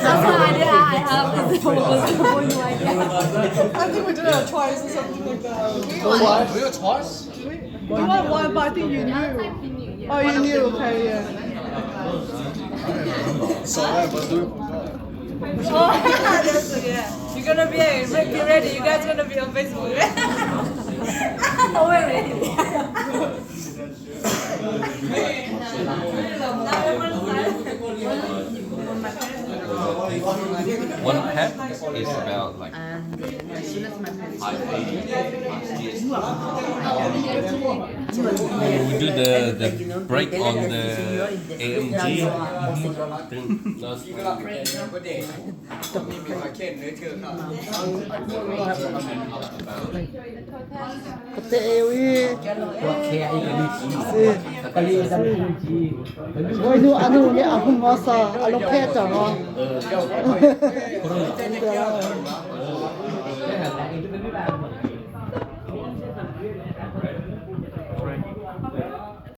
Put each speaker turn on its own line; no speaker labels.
That's the idea I have. Is the Bawinu idea.
I think we did it twice or something like that.
We were twice.
You want one, but I think you knew. Oh, you knew, okay, yeah.
Sorry, but do
Oh, that's okay. You're gonna be ready. You guys gonna be on Facebook. Oh, wait.
One pet is about like we do the break on the AMG.
Katewi. Bawinu anu ni aku masa alo peta no.